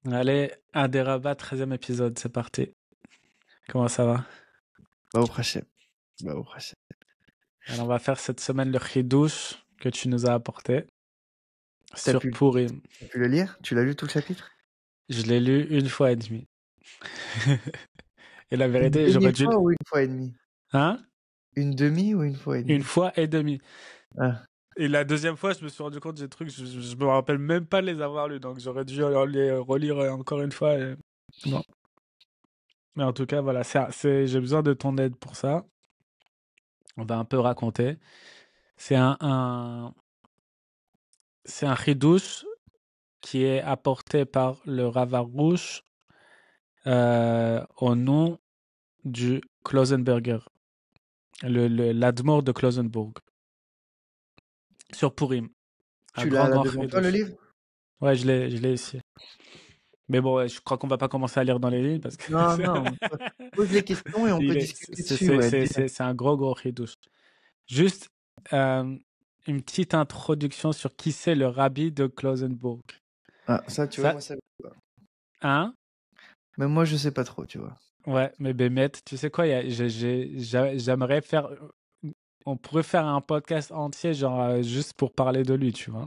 Allez, Aderaba, 13e épisode, c'est parti. Comment ça va? Baruch Hashem. Baruch Hashem. Alors, on va faire cette semaine le chidouche que tu nous as apporté T'as sur pu, Purim. t'as pu le lire? Tu l'as lu tout le chapitre? Je l'ai lu une fois et demie. Et la Une vérité, j'aurais dû... demi-fois ou une fois et demie? Hein? Une demi ou une fois et Une demie? fois et demie. Ah, Et la deuxième fois, je me suis rendu compte des trucs, je me rappelle même pas les avoir lus, donc j'aurais dû les relire encore une fois. Bon. Mais en tout cas, voilà, j'ai besoin de ton aide pour ça. On va un peu raconter. C'est c'est un chidouche qui est apporté par le Rav Arush au nom du Klausenberger, l'Admor de Klausenburg, sur Purim. Un tu l'as grand, là grand devant toi, le chidouche. livre? Ouais, je l'ai ici. Mais bon, ouais, je crois qu'on va pas commencer à lire dans les lignes parce que Non, non. Pose les questions et on peut discuter dessus, ouais. c'est un gros, gros chidouche. Juste une petite introduction sur qui c'est le rabbi de Klausenburg. Ah, ça, tu vois, Ça, moi, ça. hein? Même moi, je sais pas trop, tu vois. Ouais, mais Bémet, tu sais quoi, j'aimerais faire. On pourrait faire un podcast entier, genre juste pour parler de lui, tu vois.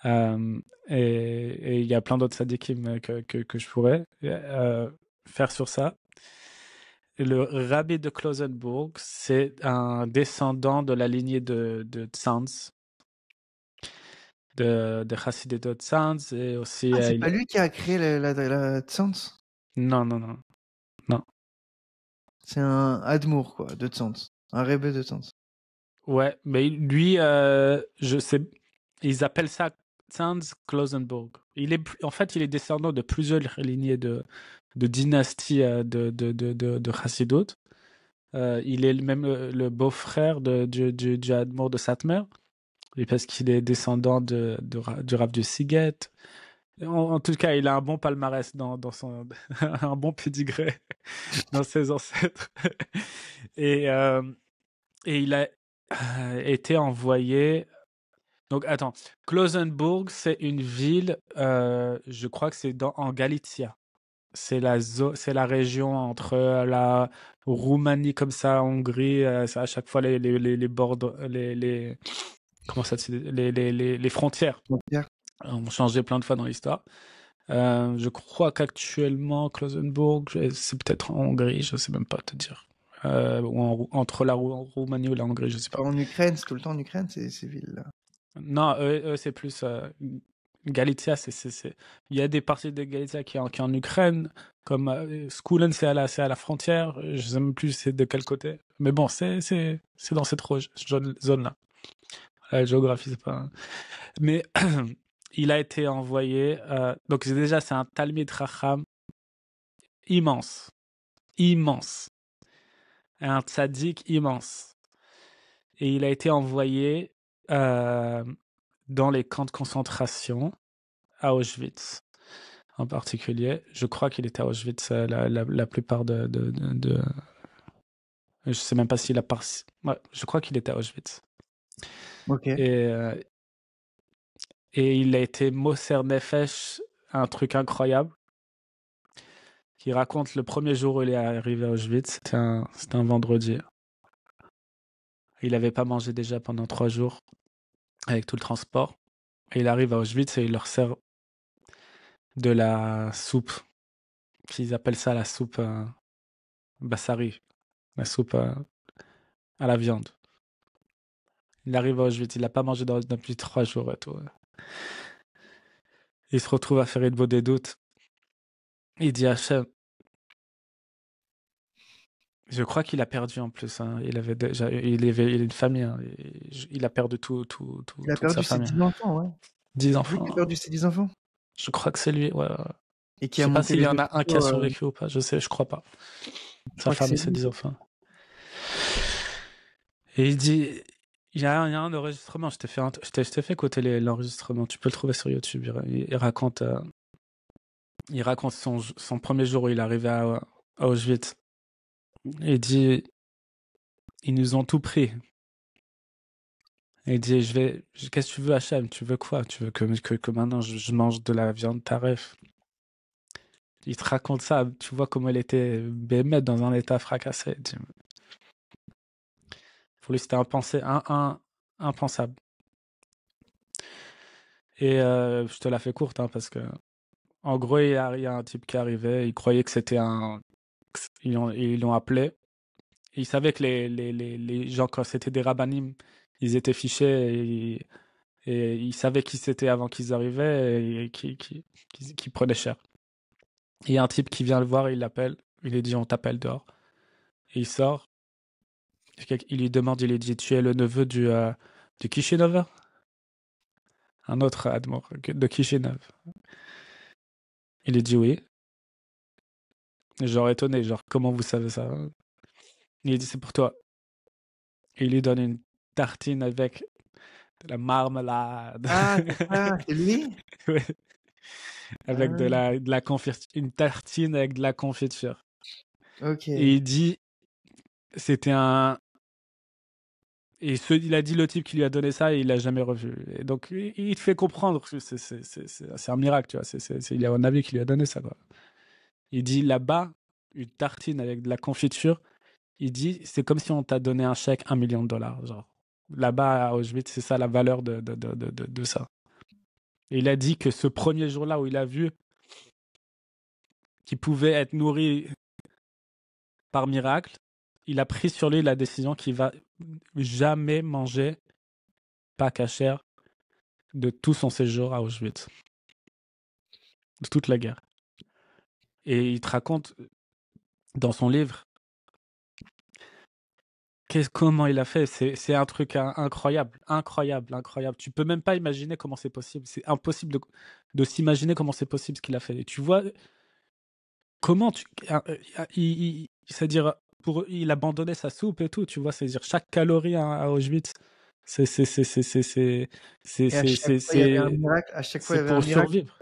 Euh, et il y a plein d'autres sadikim que je pourrais faire sur ça. Le rabbi de Klausenburg, c'est un descendant de la lignée de Tzanz, de Chassidé de Tzanz, et aussi. Ah, c'est pas lui qui a créé la Tzantz? Non, non, non, non. C'est un Admour, quoi, de Tzantz. Un Rebbe de Tzantz. Ouais, mais lui, je sais, ils appellent ça Tzanz Klausenburg. En fait, il est descendant de plusieurs lignées de dynasties de Chassidut. Il est même le beau-frère du Admor de Satmer, et parce qu'il est descendant du Rav de Siget. En tout cas, il a un bon palmarès dans son, un bon pédigré dans ses ancêtres. Et, euh, et il a été envoyé. Donc, attends. Klausenburg, c'est une ville, je crois que c'est en Galicia. C'est la région entre la Roumanie, comme ça, Hongrie. C'est à chaque fois les bords, comment ça se dit, les frontières Pierre. ont changé plein de fois dans l'histoire. Je crois qu'actuellement, Klausenburg, c'est peut-être en Hongrie, je sais même pas te dire. Entre la Roumanie ou la Hongrie, je sais pas. En Ukraine, c'est tout le temps en Ukraine, ces villes-là. Non, eux, c'est plus Galicia. Il y a des parties de Galicia qui est en Ukraine, comme Skulen, c'est à la frontière. Je sais même plus c'est de quel côté. Mais bon, c'est dans cette zone-là. La géographie, c'est pas. Mais il a été envoyé. Donc déjà, c'est un Talmid Racham immense, immense, un tzaddik immense. Et il a été envoyé dans les camps de concentration à Auschwitz en particulier. Je crois qu'il était à Auschwitz la plupart je sais même pas s'il a ouais, je crois qu'il était à Auschwitz. Ok. Et il a été Moser Nefesh, un truc incroyable, qui raconte le premier jour où il est arrivé à Auschwitz. C'était un vendredi. Il n'avait pas mangé déjà pendant 3 jours avec tout le transport. Et il arrive à Auschwitz et il leur sert de la soupe. Ils appellent ça la soupe Bassari, la soupe à la viande. Il arrive à Auschwitz, il n'a pas mangé depuis 3 jours et tout. Il se retrouve à faire une des doutes. Il dit à Hachem, je crois qu'il a perdu en plus. Hein. Il avait une famille. Hein. Il a perdu Il a toute sa perdu ses famille. 10 enfants, ouais. 10 C'est lui qui a enfants. perdu ses 10 enfants? Je crois que c'est lui. Ouais. Et Je qui a sais pas monté s'il y les en a un qui a hôpitaux. survécu ou pas. Je crois pas. Je Sa crois que c'est famille, c'est lui. 10 enfants. Et il dit, il y a un enregistrement. Je t'ai fait écouter l'enregistrement. Tu peux le trouver sur YouTube. Il raconte son premier jour où il est arrivé à Auschwitz. Il dit, ils nous ont tout pris. Et il dit, qu'est-ce que tu veux, Hachem? Tu veux quoi? Tu veux que maintenant je mange de la viande taref? Il te raconte ça, tu vois comment il était bémet dans un état fracassé. Pour lui, c'était impensable. Et je te la fais courte, hein, parce que en gros, il y a un type qui arrivait, il croyait que c'était un. Ils l'ont appelé. Ils savaient que les gens, quand c'était des rabbinim, ils étaient fichés et ils savaient qui c'était avant qu'ils arrivaient et qui prenaient cher. Et il y a un type qui vient le voir, il l'appelle, il lui dit on t'appelle dehors. Et il sort, il lui demande, il lui dit tu es le neveu du Kishinev? Un autre Admor de Kishinev. Il lui dit oui. Genre étonné, genre comment vous savez ça? Il lui dit c'est pour toi. Et il lui donne une tartine avec de la marmelade. Ah, c'est ça, c'est lui? Ouais. Avec Ah, de la confiture, une tartine avec de la confiture. ok. Et il dit, c'était un. Il a dit le type qui lui a donné ça, et il l'a jamais revu. Et donc, il te fait comprendre que c'est un miracle, tu vois. Il y a un avis qui lui a donné ça, quoi. Il dit là-bas, une tartine avec de la confiture, il dit, c'est comme si on t'a donné un chèque 1 million de dollars. Genre, là-bas, à Auschwitz, c'est ça la valeur de ça. Et il a dit que ce premier jour-là où il a vu qu'il pouvait être nourri par miracle, il a pris sur lui la décision qu'il va jamais manger pas cachère de tout son séjour à Auschwitz, de toute la guerre. Et il te raconte dans son livre comment il a fait. C'est un truc incroyable, incroyable, incroyable. Tu peux même pas imaginer comment c'est possible. C'est impossible de s'imaginer comment c'est possible ce qu'il a fait. Et tu vois comment c'est-à-dire il abandonnait sa soupe et tout. Tu vois, c'est-à-dire chaque calorie à Auschwitz, c'est c'est c'est c'est c'est c'est c'est Et à chaque fois, il y avait un miracle. À chaque fois, il y avait un pour miracle survivre.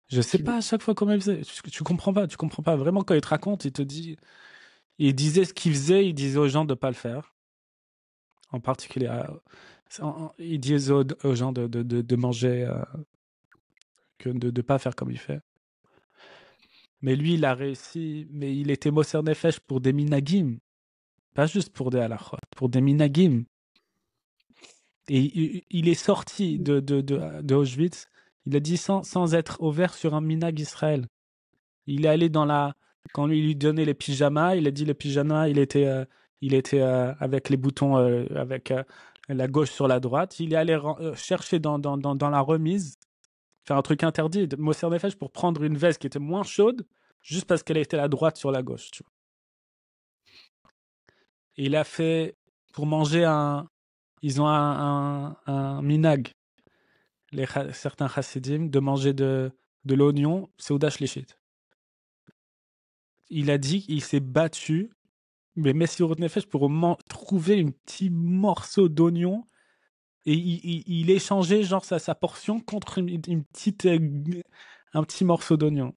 Je sais qui. pas à chaque fois comment il faisait. Tu comprends pas, tu comprends pas. Vraiment, quand il te raconte, il te dit, il disait ce qu'il faisait, il disait aux gens de pas le faire. En particulier, il disait aux gens de manger, que de pas faire comme il fait. Mais lui, il a réussi, mais il était Moser Nefesh pour des minagim, pas juste pour des halachot, pour des minagim. Et il est sorti de Auschwitz, il a dit sans être ouvert sur un minag Israël. Il est allé dans la. Quand lui donnait les pyjamas, il a dit le pyjama, il était avec les boutons, avec la gauche sur la droite. Il est allé chercher dans la remise, faire un truc interdit de Moser Nefesh pour prendre une veste qui était moins chaude, juste parce qu'elle était la droite sur la gauche. Tu vois. Et il a fait, pour manger ils ont un minag, certains chassidim, de manger de l'oignon, c'est Oudash Lishit. Il a dit qu'il s'est battu, mais Messi Nefesh pour trouver un petit morceau d'oignon et il échangeait genre sa portion contre une petite, un petit morceau d'oignon.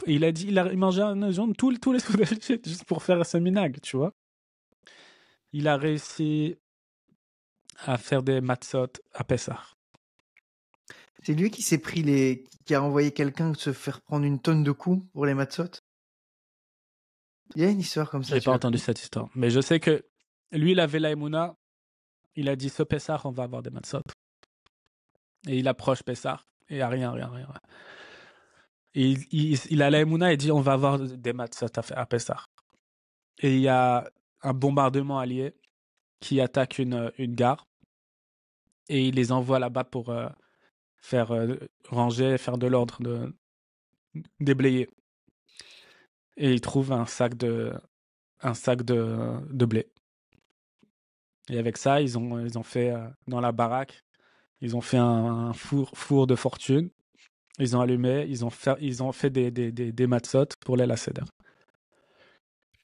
Et il a dit il mangeait un oignon tous les Oudash Lishit juste pour faire ce minag, tu vois. Il a réussi à faire des matzot à Pessah. C'est lui qui s'est pris qui a envoyé quelqu'un se faire prendre une tonne de coups pour les matzot. Il y a une histoire comme ça, J'ai tu pas la entendu connais? cette histoire, mais je sais que lui, il avait la Emouna, il a dit ce Pessah, on va avoir des matzot. Et il approche Pessah, et il n'y a rien. Et il a la Emouna et dit on va avoir des matzot à Pessah. Et il y a un bombardement allié qui attaque une gare, et il les envoie là-bas pour faire ranger, faire de l'ordre, déblayer. Et il trouve un sac de blé. Et avec ça, ils ont fait dans la baraque, ils ont fait un four de fortune. Ils ont allumé, ils ont fait des matzot pour les Seder.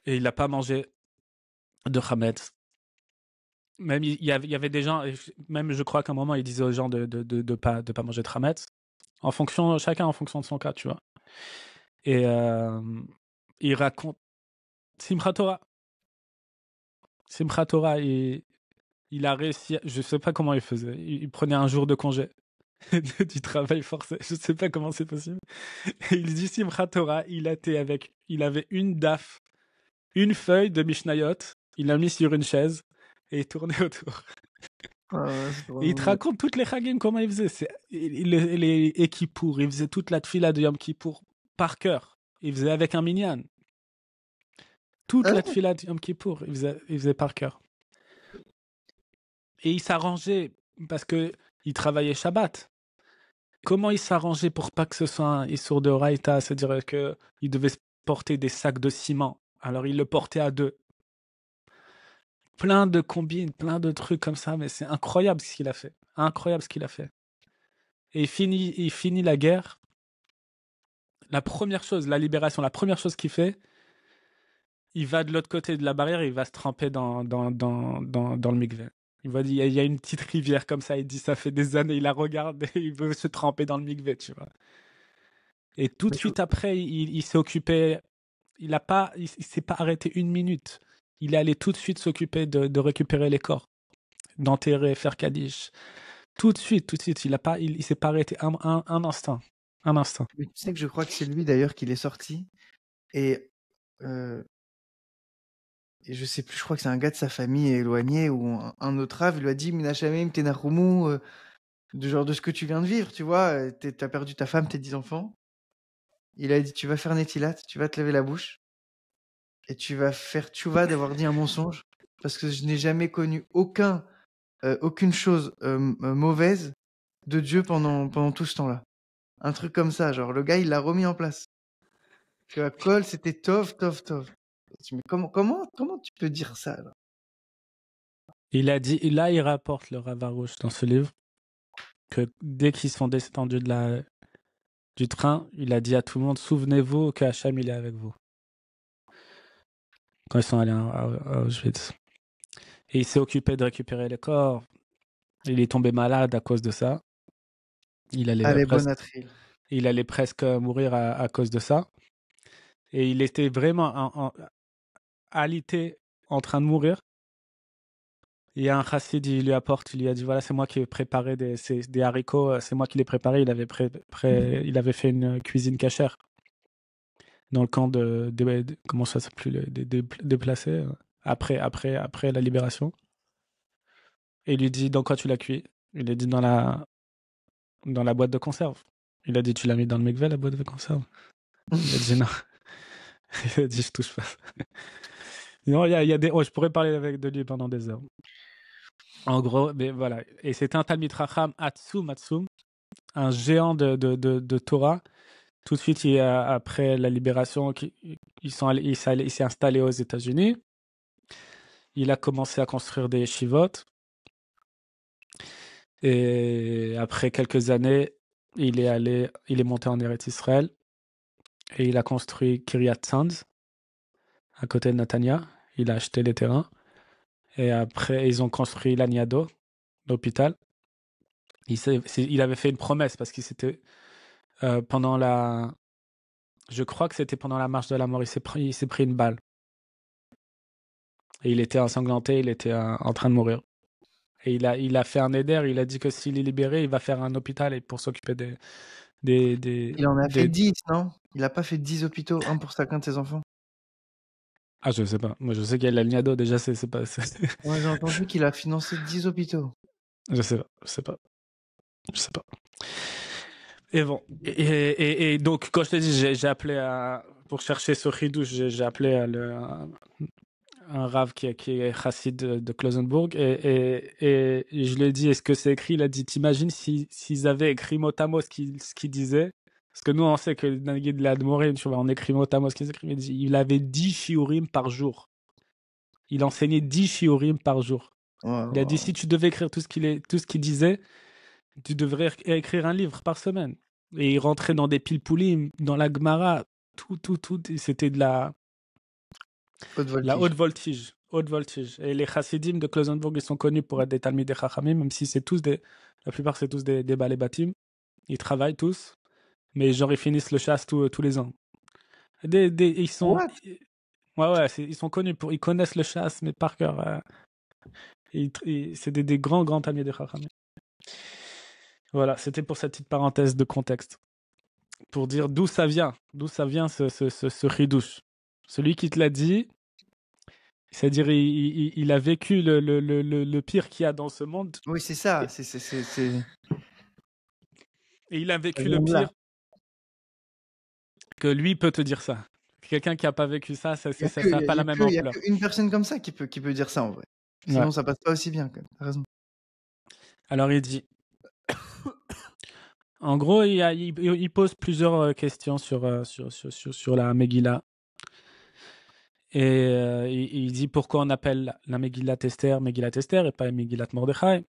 Et il n'a pas mangé de chametz. Même il y avait des gens, même je crois qu'à un moment il disait aux gens de pas manger de chametz. Chacun en fonction de son cas, tu vois. Et il raconte Simchat Torah. Simchat Torah, il a réussi, je sais pas comment il faisait. Il prenait un jour de congé. du travail forcé. Je sais pas comment c'est possible. Et il dit Simchat Torah, il avait une daf, une feuille de Mishnayot, il l'a mis sur une chaise et il tournait autour. C'est Et il te drôle. raconte toutes les chagim, comment il faisait. Les Kippour, il faisait toute la tfila de Yom Kippour par cœur. Il faisait avec un minyan. Toute la Hein? tfila de Yom Kippour, il faisait par cœur. Et il s'arrangeait parce que il travaillait Shabbat. Comment il s'arrangeait pour pas que ce soit un Issour de Raïta, c'est-à-dire qu'il devait porter des sacs de ciment. Alors il le portait à deux. Plein de combines, plein de trucs comme ça, mais c'est incroyable ce qu'il a fait. Incroyable ce qu'il a fait. Et il finit la guerre. La première chose, la libération, la première chose qu'il fait, il va de l'autre côté de la barrière et il va se tremper dans le mikveh. Il y a une petite rivière comme ça, il dit ça fait des années, il la regarde et il veut se tremper dans le mikveh, tu vois. Et tout de Mais suite après, il s'est occupé, il s'est pas arrêté une minute. Il est allé tout de suite s'occuper de récupérer les corps, d'enterrer, faire Kaddish. Tout de suite, il s'est pas arrêté un instant. Un instant. tu sais que je crois que c'est lui d'ailleurs qui l'est sorti. Et, euh, et je sais plus, je crois que c'est un gars de sa famille éloignée ou un autre rave lui a dit Minashamim Tenarumu, de genre de ce que tu viens de vivre, tu vois. T'as perdu ta femme, tes 10 enfants. Il a dit tu vas faire Netilat, tu vas te laver la bouche et tu vas faire tchouva d'avoir dit un mensonge parce que je n'ai jamais connu aucune chose mauvaise de Dieu pendant tout ce temps-là. Un truc comme ça, genre le gars il l'a remis en place. Que à Cole c'était tov, tov, tov. Mais comment tu peux dire ça là? Il a dit, là, il rapporte le Ravarouche dans ce livre que dès qu'ils sont descendus du train, il a dit à tout le monde souvenez-vous que Hacham il est avec vous. Quand ils sont allés à Auschwitz. Et il s'est occupé de récupérer les corps. Il est tombé malade à cause de ça. Il allait Allez, bon presque, Atril. il allait presque mourir à cause de ça. Et il était vraiment alité en train de mourir. Il y a un chassid, il lui apporte, il lui a dit voilà, c'est moi qui ai préparé des haricots, c'est moi qui les préparé. Il avait fait une cuisine cachère dans le camp comment ça s'appelle, des déplacés, après la libération. Et il lui dit dans quoi tu l'as cuit? Il a dit dans la boîte de conserve. Il a dit tu l'as mis dans le mikveh, la boîte de conserve? Il a dit non. Il a dit je touche pas. Non, il y a des. Oh, je pourrais parler de lui pendant des heures. En gros, mais voilà. Et c'était un Talmid Chacham Atsum, un géant de Torah. Tout de suite, après la libération, il s'est installé aux États-Unis. Il a commencé à construire des yeshivot. Et après quelques années, il est monté en Eretz Israël. Et il a construit Kiryat Sanz, à côté de Natania. Il a acheté les terrains. Et après, ils ont construit l'Aniado, l'hôpital. Il avait fait une promesse parce qu'il s'était pendant la, je crois que c'était pendant la marche de la mort, il s'est pris une balle et il était ensanglanté, il était en train de mourir. Et il a fait un éder, il a dit que s'il est libéré, il va faire un hôpital et pour s'occuper Il en a fait des... 10, non? Il a pas fait 10 hôpitaux, un pour chacun de ses enfants. Ah, je sais pas. Moi, je sais qu'il y a l'Alniado, déjà, c'est pas... Moi, j'ai entendu qu'il a financé 10 hôpitaux. Je sais pas, je sais pas. Je sais pas. Et bon, et donc, quand je t'ai dit, j'ai appelé pour chercher ce chidouche, j'ai appelé un rave qui est chassid de Klausenburg et je lui ai dit, est-ce que c'est écrit? Il a dit, t'imagines s'ils avaient écrit mot à mot ce qu'il disait? Parce que nous, on sait que dans le guide de l'Admorim, tu vois, on écrit mot à mot ce qu'ils écrivent. Il avait 10 shiurim par jour. Il enseignait 10 shiurim par jour. Il a dit, si tu devais écrire tout ce qu'il disait, tu devrais écrire un livre par semaine. Et il rentrait dans des pilpoulim, dans la Gemara, tout. C'était de la Haute haute voltige. voltige. Haute voltige. Et les chassidim de Klausenburg, ils sont connus pour être des talmidei chachamim, même si la plupart c'est tous des balais bâtim. Ils travaillent tous, mais genre ils finissent le chasse tous les ans. Ils sont, What? ouais, ils sont connus ils connaissent le chasse, mais par cœur. C'est des grands talmidei chachamim. Voilà, c'était pour cette petite parenthèse de contexte. Pour dire d'où ça vient ce chidouche. Celui qui te l'a dit, c'est-à-dire il a vécu le pire qu'il y a dans ce monde, Oui, c'est ça. et, et il a Ça vécu le vient de là. pire, que lui peut te dire ça. Quelqu'un qui n'a pas vécu ça, ça n'a pas la même Il y a ampleur. qu'une personne comme ça qui peut dire ça en vrai. Ouais. Sinon, ça passe pas aussi bien. T'as raison. Alors il dit, en gros, il pose plusieurs questions sur la Megillah. Et il dit pourquoi on appelle la Megillat Esther et pas Megillat Mordechai.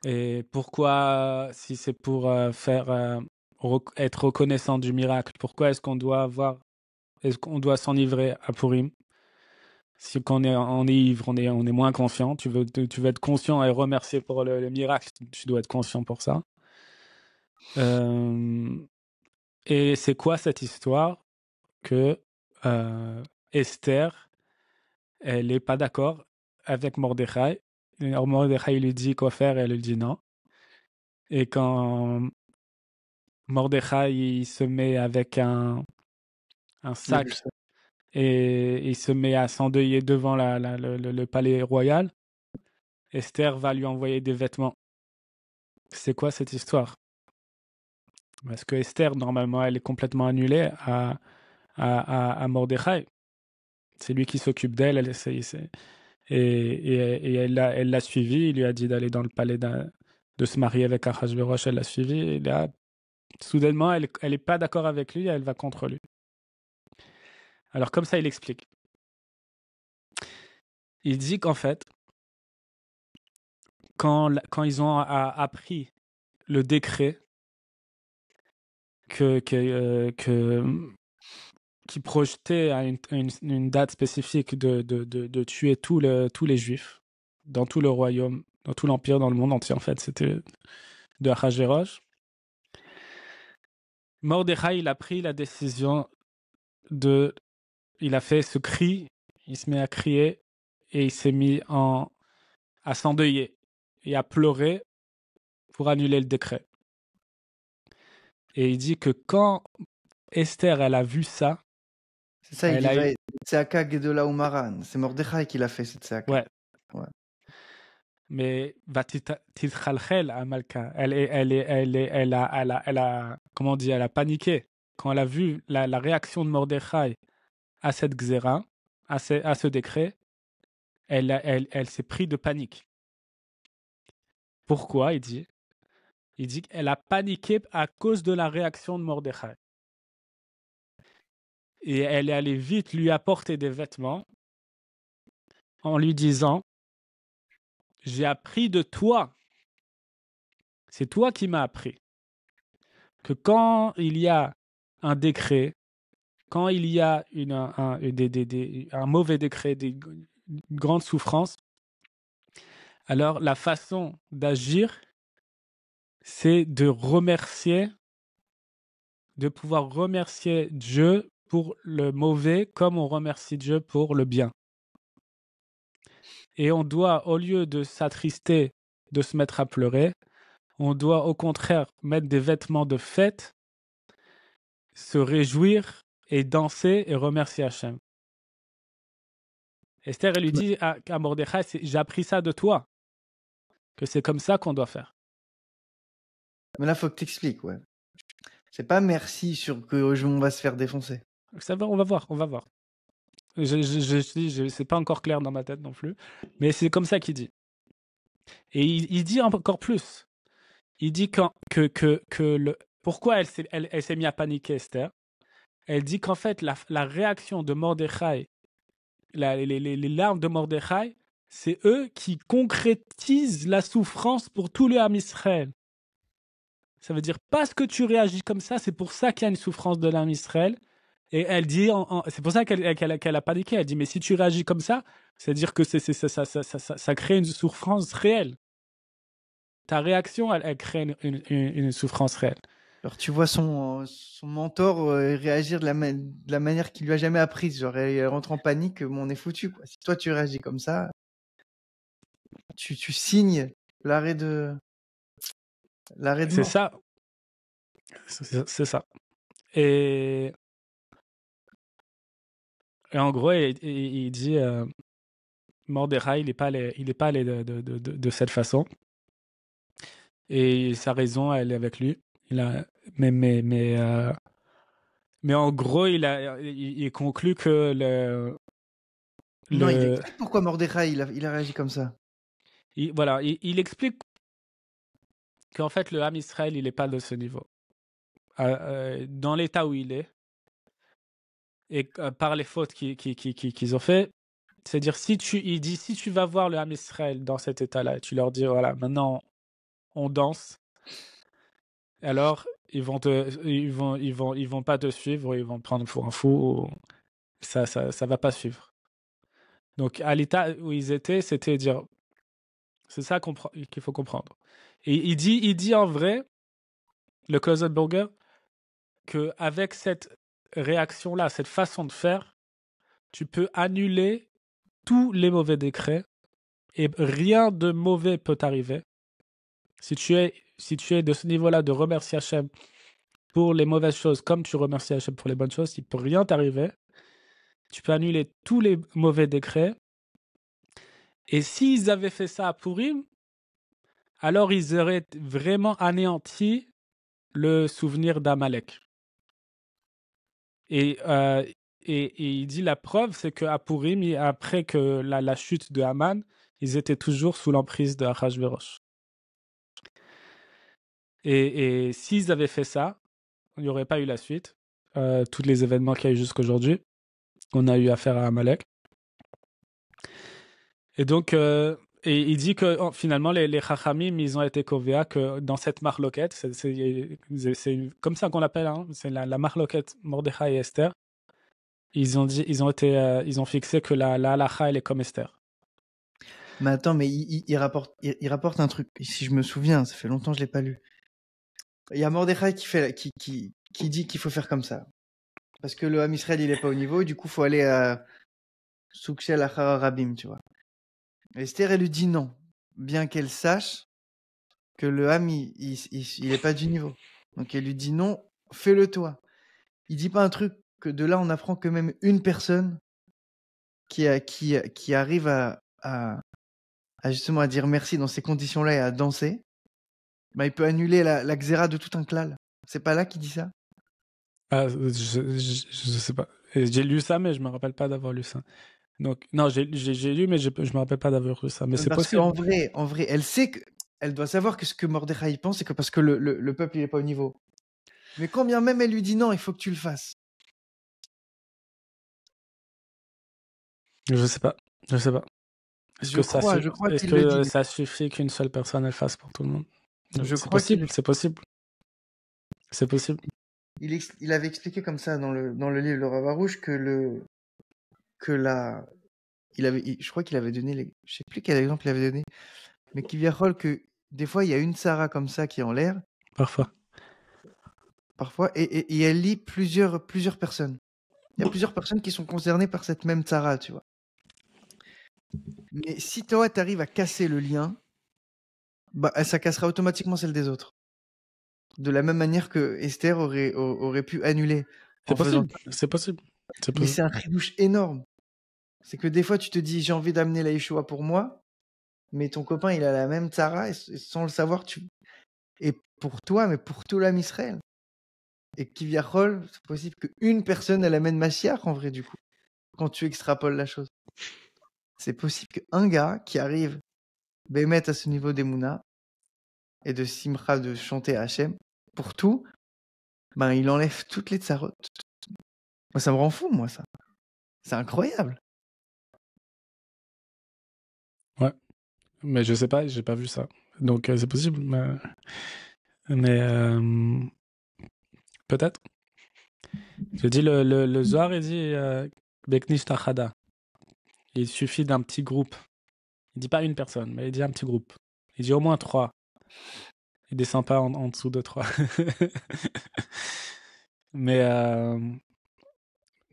Et pourquoi, si c'est pour être reconnaissant du miracle, pourquoi est-ce qu'on doit s'enivrer à Purim? Si quand on est ivre, on est moins conscient. Tu veux être conscient et remercier pour le miracle, tu dois être conscient pour ça. Et c'est quoi cette histoire que Esther, elle n'est pas d'accord avec Mordechai. Alors Mordechai lui dit quoi faire et elle lui dit non. Et quand Mordechai il se met avec un sac et il se met à s'endeuiller devant le palais royal, Esther va lui envoyer des vêtements. C'est quoi cette histoire? Parce que Esther, normalement, elle est complètement annulée à Mordechai. C'est lui qui s'occupe d'elle. Et elle l'a suivi. Il lui a dit d'aller dans le palais de se marier avec Achashverosh. Elle l'a suivi. Et là, soudainement, elle n'est pas d'accord avec lui. Elle va contre lui. Alors, comme ça, il explique. Il dit qu'en fait, quand ils ont appris le décret qui projetait à une date spécifique de tuer tous les juifs dans tout le royaume, dans tout l'empire, dans le monde entier, en fait, c'était de Achashverosh. Mordechai, il a pris la décision il a fait ce cri, il se met à crier et il s'est mis à s'endeuiller et à pleurer pour annuler le décret. Et il dit que quand Esther, elle a vu ça, C'est ça, il dit Tseaka Gedola Umaran. C'est Mordechai qui l'a fait, cette Tseaka. Ouais. Ouais. Mais Vatitchalchel à Malka, elle a, comment on dit, elle a paniqué quand elle a vu la réaction de Mordechai à cette xéra, à ce décret. Elle s'est pris de panique. Pourquoi? Il dit qu'elle a paniqué à cause de la réaction de Mordechai. Et elle est allée vite lui apporter des vêtements en lui disant: j'ai appris de toi, c'est toi qui m'as appris, que quand il y a un décret, quand il y a un mauvais décret, une grande souffrance, alors la façon d'agir, c'est de pouvoir remercier Dieu pour le mauvais comme on remercie Dieu pour le bien. Et on doit, au lieu de s'attrister, de se mettre à pleurer, on doit au contraire mettre des vêtements de fête, se réjouir et danser et remercier Hachem. Esther, elle lui dit à Mordechai, j'ai appris ça de toi, que c'est comme ça qu'on doit faire. Mais là, faut que t'expliques, ouais. C'est pas merci sur que on va se faire défoncer. Ça va, on va voir. C'est pas encore clair dans ma tête non plus, mais c'est comme ça qu'il dit. Et il dit encore plus. Il dit pourquoi elle s'est mise à paniquer, Esther. Elle dit qu'en fait, la réaction de Mordechai, les larmes de Mordechai, c'est eux qui concrétisent la souffrance pour tout le Ham Israël. Ça veut dire, parce que tu réagis comme ça, c'est pour ça qu'il y a une souffrance de l'Am Israël. Et elle dit, c'est pour ça qu'elle a paniqué. Elle dit, mais si tu réagis comme ça, c'est-à-dire que ça crée une souffrance réelle. Ta réaction, elle crée une souffrance réelle. Alors tu vois son mentor réagir de la manière qu'il lui a jamais apprise. Genre elle rentre en panique, on est foutu, quoi. Si toi tu réagis comme ça, tu signes l'arrêt de... L'arrêt de C'est mort. ça. C'est ça. Et, et en gros, il dit Mordechai, il est pas allé de cette façon. Et sa raison, elle est avec lui. Il a, mais, mais, mais, euh, mais en gros, il conclut que Non, il le, explique pourquoi Mordechai il a réagi comme ça. voilà, il explique qu'en fait, le Ham Israël, il n'est pas de ce niveau. Dans l'état où il est, et par les fautes qu'ils ont fait, c'est-à-dire, il dit, si tu vas voir le Ham Israël dans cet état-là, et tu leur dis, voilà, maintenant, on danse, alors, ils vont pas te suivre, ils vont te prendre pour un fou, ou ça va pas suivre. Donc, à l'état où ils étaient, c'était dire, c'est ça qu'il faut comprendre. Et il dit en vrai, le Klausenburger, qu'avec cette réaction-là, cette façon de faire, tu peux annuler tous les mauvais décrets et rien de mauvais peut t'arriver. Si tu es de ce niveau-là de remercier Hachem pour les mauvaises choses comme tu remercies Hachem pour les bonnes choses, il ne peut rien t'arriver. Tu peux annuler tous les mauvais décrets. Et s'ils avaient fait ça à Purim, alors ils auraient vraiment anéanti le souvenir d'Amalek. Et il dit la preuve, c'est qu'à Purim, après que la chute de Haman, ils étaient toujours sous l'emprise de Achashverosh. Et s'ils avaient fait ça, il n'y aurait pas eu la suite. Tous les événements qu'il y a eu jusqu'aujourd'hui, on a eu affaire à Amalek. Et donc, et il dit que finalement, les Chachamim, ils ont été conviés que dans cette marloquette, c'est comme ça qu'on l'appelle, hein, c'est la marloquette Mordechai et Esther. Ils ont fixé que la halacha, elle est comme Esther. Mais attends, mais il rapporte un truc. Si je me souviens, ça fait longtemps que je l'ai pas lu. Il y a Mordechai qui dit qu'il faut faire comme ça. Parce que le Ham Israël, il est pas au niveau, du coup, faut aller à Soukhel Achar Rabim, tu vois. Esther, elle lui dit non. Bien qu'elle sache que le Ham, il est pas du niveau. Donc elle lui dit non, fais-le toi. Il dit pas un truc que de là, on apprend que même une personne qui arrive à justement à dire merci dans ces conditions-là et à danser, bah, il peut annuler la xéra de tout un klal. C'est pas là qu'il dit ça? Ah, je sais pas. J'ai lu ça, mais je me rappelle pas d'avoir lu ça. Donc, non, j'ai lu, mais je me rappelle pas d'avoir lu ça. Mais c'est Parce possible. qu'en vrai, elle sait que, elle doit savoir que ce que Mordechai pense, c'est que parce que le peuple, il est pas au niveau. Mais quand bien même elle lui dit non, il faut que tu le fasses. Je sais pas. Je sais pas. Je crois Est-ce qu'il le que dit. ça suffit qu'une seule personne elle fasse pour tout le monde? Je C'est crois qu'il possible, c'est possible. C'est possible. il avait expliqué comme ça dans le livre Le Ravarouche que la, je crois qu'il avait donné je sais plus quel exemple il avait donné, mais qu'il vient que des fois il y a une Sarah comme ça qui est en l'air, Parfois. parfois, et elle lie plusieurs personnes. Il y a plusieurs personnes qui sont concernées par cette même Sarah, tu vois. Mais si toi, tu arrives à casser le lien, bah, ça cassera automatiquement celle des autres. De la même manière que Esther aurait pu annuler C'est en faisant possible. C'est possible. C'est Mais possible. c'est un chidouche énorme. C'est que des fois, tu te dis, j'ai envie d'amener la Yeshua pour moi, mais ton copain, il a la même Tzara, et sans le savoir, Et pour toi, mais pour tout l'âme Israël. Et Kiviachol, c'est possible qu'une personne, elle amène Mashiach, en vrai, du coup, quand tu extrapoles la chose. C'est possible qu'un gars qui arrive, Bémet à ce niveau d'Emouna, et de Simcha, de chanter à Hachem, pour tout, ben, il enlève toutes les tsarot. Moi, ça me rend fou, moi, ça. C'est incroyable. Ouais. Mais je sais pas, j'ai pas vu ça. Donc c'est possible. Mais peut-être. Je dis le Zohar, il dit Beknish Tachada. Il suffit d'un petit groupe. Il dit pas une personne, mais il dit un petit groupe. Il dit au moins 3. Il descend pas en dessous de 3. Mais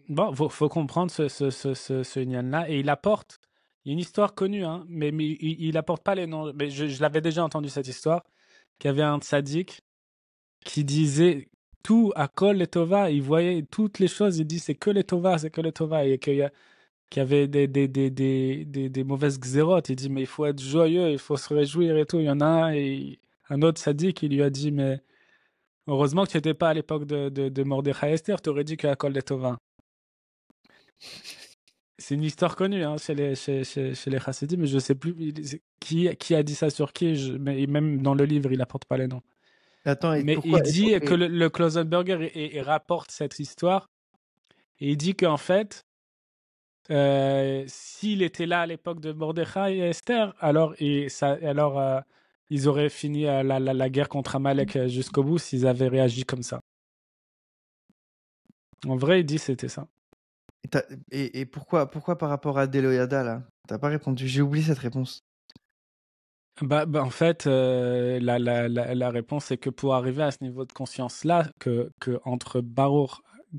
bon, faut comprendre ce Inyan-là. Et il apporte, il y a une histoire connue, hein, mais il apporte pas les noms. Mais je l'avais déjà entendu cette histoire. qu'il y avait un tzaddik qui disait tout à Kol et Tova, il voyait toutes les choses, il dit c'est que les Tova, c'est que les Tova, et qu'il y avait des mauvaises xérotes. Il dit mais il faut être joyeux, il faut se réjouir et tout. Il y en a un autre tzaddik qui lui a dit mais heureusement que tu n'étais pas à l'époque de Mordechai Esther, tu aurais dit que à Kol et Tova. C'est une histoire connue hein, chez les Chassidim, mais je ne sais plus qui a dit ça sur qui, mais même dans le livre, il n'apporte pas les noms. Attends, et Mais pourquoi il dit que le Klausenberger il rapporte cette histoire, et il dit qu'en fait, s'il était là à l'époque de Mordechai et Esther, alors ils auraient fini la guerre contre Amalek jusqu'au bout s'ils avaient réagi comme ça. En vrai, il dit que c'était ça. Et pourquoi par rapport à Deloyada, là? T'as pas répondu, j'ai oublié cette réponse. En fait, la réponse est que pour arriver à ce niveau de conscience-là, que entre Baruch,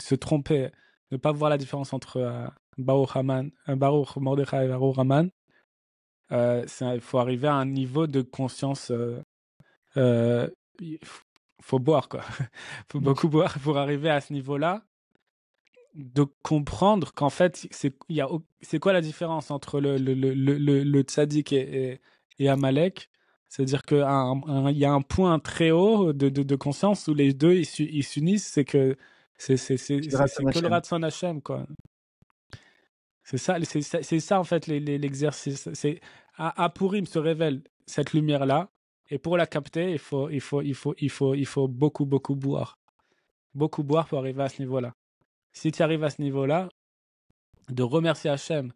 se tromper, ne pas voir la différence entre Baruch Mordechai et Baruch Haman, il faut arriver à un niveau de conscience. Il faut boire, quoi. Il faut beaucoup boire pour arriver à ce niveau-là, de comprendre qu'en fait, c'est quoi la différence entre le tzaddik et Amalek? C'est-à-dire qu'il y a un point très haut de conscience où les deux ils s'unissent, c'est que c'est que le Ratson Hashem, quoi. C'est ça en fait l'exercice. C'est à Purim se révèle cette lumière-là, et pour la capter, il faut beaucoup boire. Beaucoup boire pour arriver à ce niveau-là. Si tu arrives à ce niveau-là, de remercier Hachem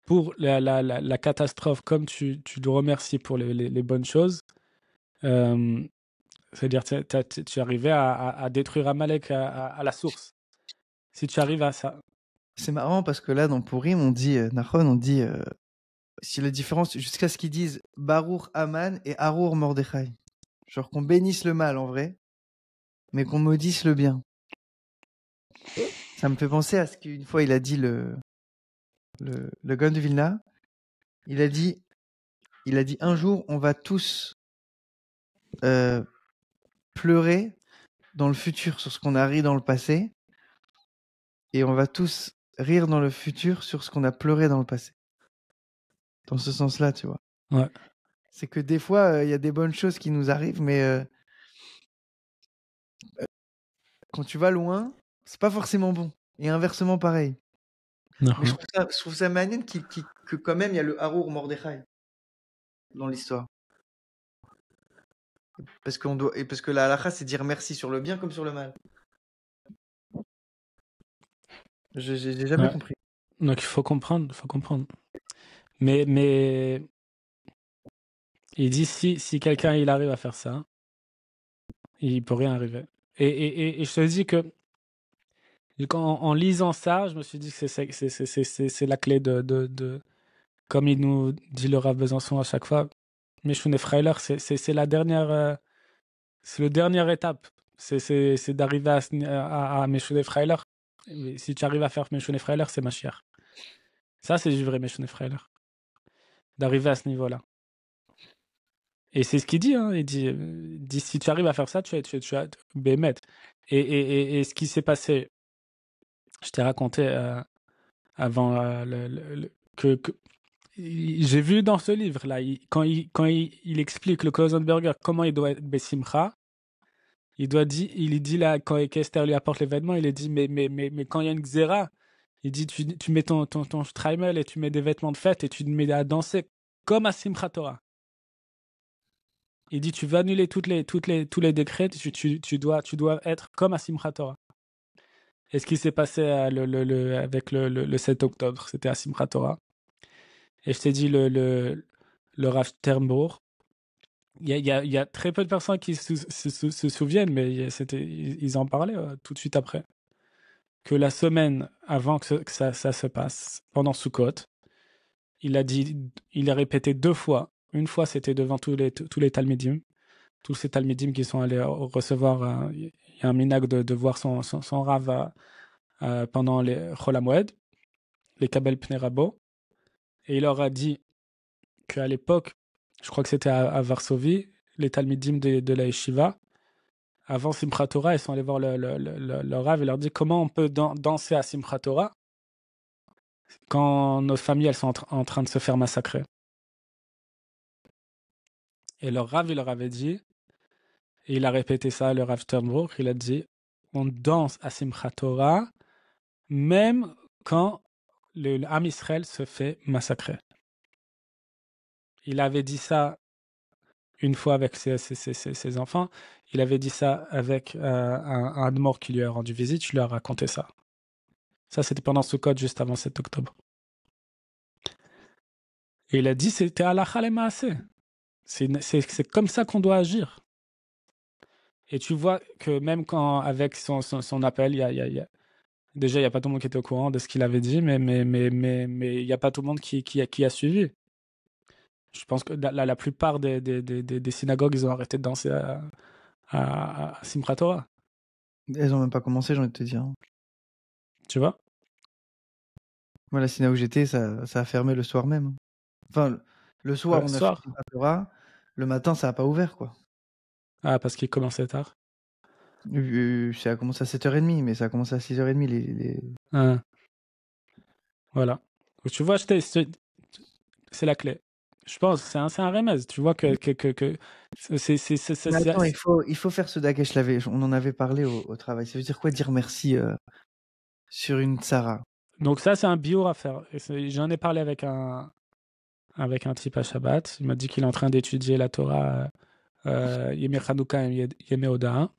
pour la catastrophe comme tu le remercies pour les bonnes choses, c'est-à-dire tu arrivais à détruire Amalek à la source. Si tu arrives à ça. C'est marrant parce que là, dans Purim, on dit, Nahon, on dit, si la différence, jusqu'à ce qu'ils disent Baruch Haman et Arur Mordechai. Genre qu'on bénisse le mal en vrai, mais qu'on maudisse le bien. Ça me fait penser à ce qu'une fois il a dit le Gaon de Vilna. Il a dit un jour on va tous pleurer dans le futur sur ce qu'on a ri dans le passé, et on va tous rire dans le futur sur ce qu'on a pleuré dans le passé. Dans ce sens-là, tu vois. Ouais. C'est que des fois, il y a des bonnes choses qui nous arrivent, mais quand tu vas loin, c'est pas forcément bon. Et inversement, pareil. Non. Mais je trouve ça magnifique que quand même, il y a le Harour Mordechai dans l'histoire. Parce que la halakha, c'est dire merci sur le bien comme sur le mal. J'ai jamais compris. Donc il faut comprendre. Mais il dit si quelqu'un il arrive à faire ça, il peut rien arriver. Et je te dis que en lisant ça, je me suis dit que c'est la clé de comme il nous dit le Rav Besançon à chaque fois, Meshune Freiler, c'est la dernière, c'est le dernière étape. C'est d'arriver à Meshune Freiler. Si tu arrives à faire Meshune Freiler, c'est Mashiach. Ça, c'est du vrai Meshune Freiler. D'arriver à ce niveau-là. Et c'est ce qu'il dit, hein. Il dit si tu arrives à faire ça, tu es Bémet. Et ce qui s'est passé, je t'ai raconté avant que j'ai vu dans ce livre-là, quand il explique le Klausenberger comment il doit être Bessimcha, il dit là, quand Esther lui apporte les vêtements, il dit mais quand il y a une xéra, il dit tu mets ton streimel et tu mets des vêtements de fête et tu te mets à danser comme à Simchat Torah. Il dit tu vas annuler tous les décrets, tu dois être comme à Simchat Torah. Et ce qui s'est passé avec le 7 octobre, c'était à Simchat Torah. Et je t'ai dit le Rav Sternbourg. Il y a très peu de personnes qui se souviennent, mais ils en parlaient tout de suite après. Que la semaine avant que ça se passe, pendant Sukkot, il a répété 2 fois. Une fois, c'était devant tous les Talmidim, tous ces Talmidim qui sont allés recevoir. Il y a un minag de voir son Rav pendant les Chol HaMoed, les Kabel Pnei Rabo. Et il leur a dit qu'à l'époque, je crois que c'était à Varsovie, les Talmidim de la Yeshiva, avant Simchat Torah, ils sont allés voir le Rav et leur dit comment on peut danser à Simchat Torah quand nos familles elles sont en train de se faire massacrer. Et le Rav, il leur avait dit, et il a répété ça, le Rav Sternbrook, il a dit on danse à Simchat Torah même quand le Ham Israël se fait massacrer. Il avait dit ça une fois avec ses enfants. Il avait dit ça avec un admor qui lui a rendu visite. Je lui ai raconté ça. Ça, c'était pendant Sukkot, juste avant 7 octobre. Et il a dit c'était halakha lema'aseh. C'est comme ça qu'on doit agir. Et tu vois que même quand, avec son appel, déjà, il n'y a pas tout le monde qui était au courant de ce qu'il avait dit, mais il n'y a pas tout le monde qui a suivi. Je pense que la plupart des synagogues, ils ont arrêté de danser à Simchat Torah. Elles ont même pas commencé, j'ai envie de te dire. Tu vois? Moi, la synagogue où j'étais, ça a fermé le soir même. Enfin, le soir, on a fait Simchat Torah. Le matin, ça n'a pas ouvert, quoi. Ah, parce qu'il commençait tard. Ça a commencé à 7h30, mais ça a commencé à 6h30. Ah. Voilà. Donc, tu vois, c'est la clé. Je pense c'est un remède. Tu vois que Mais attends, il faut faire ce Dagesh lavé. On en avait parlé au travail. Ça veut dire quoi dire merci sur une tsara? Donc ça, c'est un bio à faire. J'en ai parlé avec un type à Shabbat. Il m'a dit qu'il est en train d'étudier la Torah Yemei Chanukah et Yemei Hoda'a,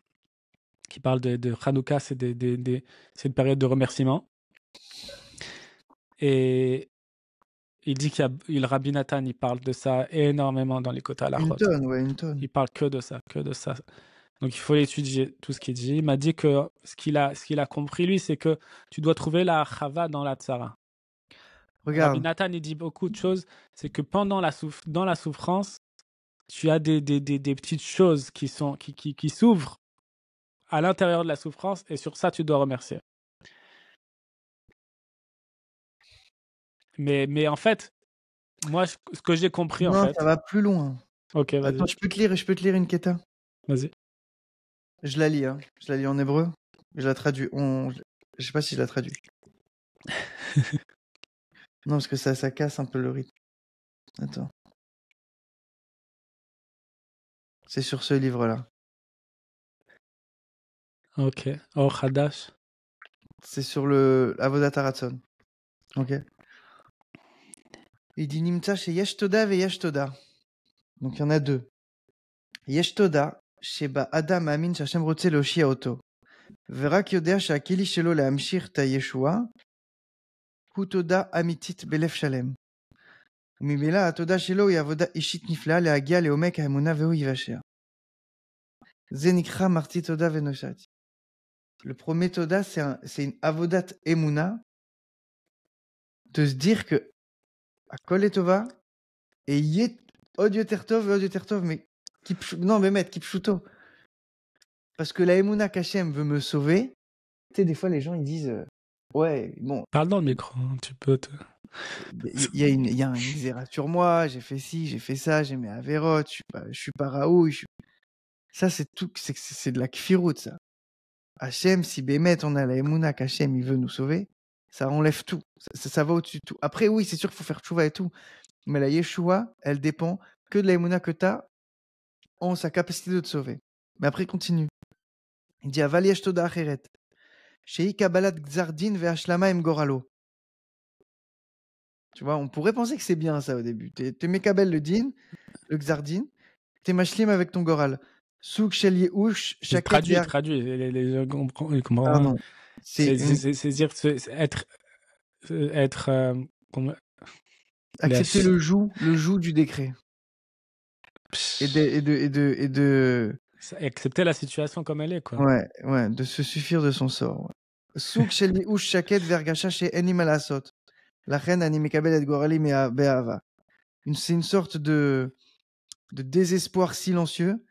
qui parle de Chanukah, c'est une période de remerciement. Et il dit le Rabbi Nathan, il parle de ça énormément dans les Kota Halachot. Une tonne. Il parle que de ça. Donc il faut étudier tout ce qu'il dit. Il m'a dit que ce qu'il a compris, lui, c'est que tu dois trouver la chava dans la tzara. Regarde. Rabbi Nathan, il dit beaucoup de choses. C'est que dans la souffrance, tu as des petites choses qui s'ouvrent à l'intérieur de la souffrance, et sur ça, tu dois remercier. Mais en fait, moi, ce que j'ai compris, non, en fait... ça va plus loin. Ok, vas-y. Attends, je peux te lire une keta. Vas-y. Je la lis, hein. Je la lis en hébreu. Je la traduis. Je sais pas si je la traduis. Non, parce que ça casse un peu le rythme. Attends. C'est sur ce livre-là. Ok. Or Hadash. C'est sur le Avodat Haratzon. Ok. Il dit Nimtza chez Yesh Toda ve Yesh Toda. Donc il y en a deux. Yesh Toda, sheba Adam amin shashem rotze loshia oto. Verak yodea shakeli shelo lehamshir ta Yeshua. Hu toda amitit belef shalem. וממילא התודה שלו היא עבודה אישית נפלאה להגיע לעומק האמונה והוא יבשר. זה נקרא מרצי תודה ונושעתי. Le premier toda, c'est une avodat emuna, de se dire que à kol etova et yet od yoter tov, mais non mais mettre kipshuto. Parce que la emuna qu'Hachem veut me sauver, tu sais, des fois les gens ils disent ouais, bon. Parle dans le micro, tu peux te... Il y a un xéra sur moi, j'ai fait ci, j'ai fait ça, j'ai mes avérots, je suis pas Raoul. Ça, c'est tout, c'est de la kfirout, ça. Hachem, si Bémet, on a la Emouna qu'Hachem, il veut nous sauver, ça enlève tout. Ça va au-dessus de tout. Après, oui, c'est sûr qu'il faut faire tchouva et tout. Mais la Yeshua, elle dépend que de la Emouna que tu as en sa capacité de te sauver. Mais après, il continue. Il dit Aval yesh toda acheret. Shei kabbalat gzardin ve'ashlama em goralo. Tu vois, on pourrait penser que c'est bien ça au début. T'es mekabel le din, le gzardin, t'es mashlim avec ton goral. Souk shel yehush, shaket Traduit. Les gens comprennent. Pardon. C'est dire être accepter le joug du décret. Et de accepter la situation comme elle est, quoi. Ouais, de se suffire de son sort. Souk shel yehush shaket vergasha chez animal asot. La reine animekabel et gorali be'ava. C'est une sorte de désespoir silencieux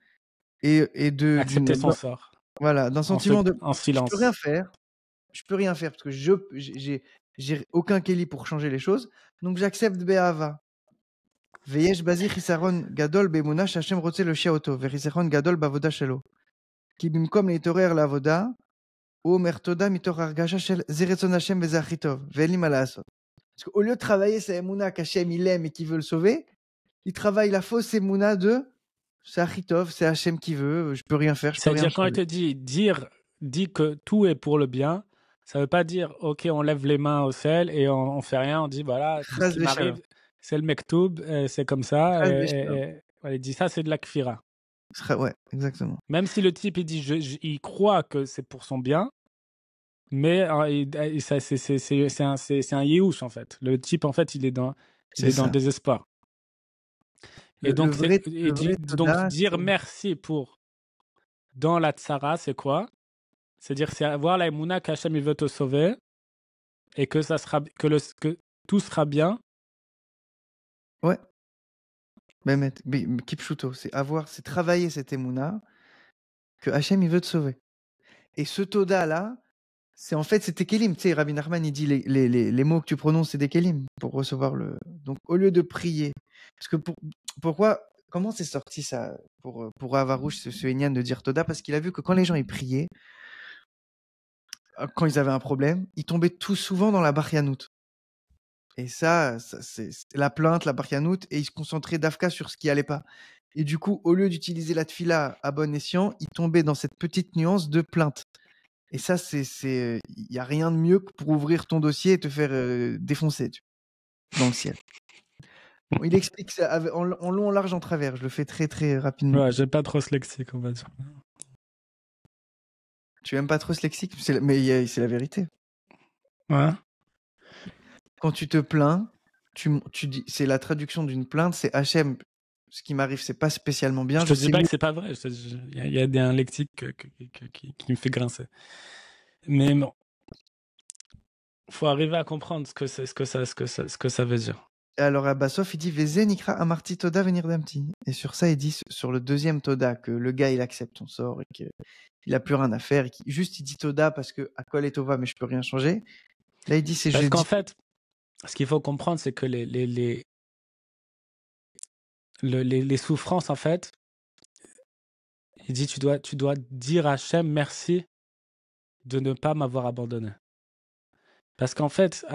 et de accepter son sort. Voilà, d'un sentiment en silence. Je peux rien faire parce que j'ai aucun Kelly pour changer les choses, donc j'accepte Be'ava. ויש בזה חיסרון גדול באמונה שהשם רוצה להושיע אותו, וחיסרון גדול בעבודה שלו. כי במקום להתעורר לעבודה, הוא אומר תודה מתוך הרגשה של זה רצון השם וזה הכי טוב, ואין לי מה לעשות. Parce qu'au lieu de travailler sa émouna qu'Hachem il aime et qui veut le sauver, il travaille la fausse émouna de c'est Achitov, c'est Hachem qui veut, je peux rien faire, je peux rien C'est-à-dire, quand il changer. te dit que tout est pour le bien, ça veut pas dire, OK, on lève les mains au ciel et on fait rien, on dit, voilà, tout ce Chaz qui v'shalom. m'arrive, c'est le mektoub, c'est comme ça. Chaz v'shalom. Il dit ça, c'est de la kfira. Ouais, exactement. Même si le type, il dit, il croit que c'est pour son bien, mais c'est un yéhouch, en fait. Le type, en fait, il est dans C'est le ça. désespoir. Et Le donc, vrai donc Toda, dire c'est- merci pour dans la tsara, c'est quoi? C'est-à-dire, c'est avoir la émouna qu'Hachem il veut te sauver et que ça sera que tout sera bien. Ouais. Mehmet, Kipchuto, c'est avoir, c'est travailler cette émouna que Hachem il veut te sauver. Et ce Toda là, c'est en fait, c'est tes kelim. Tu sais, Rabbi Nachman, il dit les mots que tu prononces, c'est des kelim pour recevoir le. Donc, au lieu de prier. Parce que pourquoi. Comment c'est sorti ça pour Avarouche, ce Enyan de dire Toda? Parce qu'il a vu que quand les gens ils priaient, quand ils avaient un problème, ils tombaient tout souvent dans la Barrianout. Et ça c'est la plainte, la Barrianout, et ils se concentraient d'Afka sur ce qui allait pas. Et du coup, au lieu d'utiliser la tfila à bon escient, ils tombaient dans cette petite nuance de plainte. Et ça, il n'y a rien de mieux que pour ouvrir ton dossier et te faire défoncer dans le ciel. Bon, il explique ça en long, en large, en travers. Je le fais très, très rapidement. Ouais, j'ai pas trop ce lexique, on va dire. Tu aimes pas trop ce lexique, mais c'est la vérité. Ouais. Quand tu te plains, tu dis, c'est la traduction d'une plainte, c'est Hachem. Ce qui m'arrive, c'est pas spécialement bien. Je te dis pas que c'est pas vrai. Il y a un lexique qui me fait grincer. Mais bon, faut arriver à comprendre ce que ça veut dire. Et alors, à Bassof, il dit Vezen ikra amarti toda venir damti. Et sur ça, il dit sur le deuxième toda que le gars il accepte son sort et qu'il a plus rien à faire. Et juste il dit toda parce que à kol et tova, mais je peux rien changer. Là, il dit c'est Parce je qu'en dis. fait, ce qu'il faut comprendre, c'est que les souffrances, en fait, il dit tu dois dire à Hachem merci de ne pas m'avoir abandonné. Parce qu'en fait,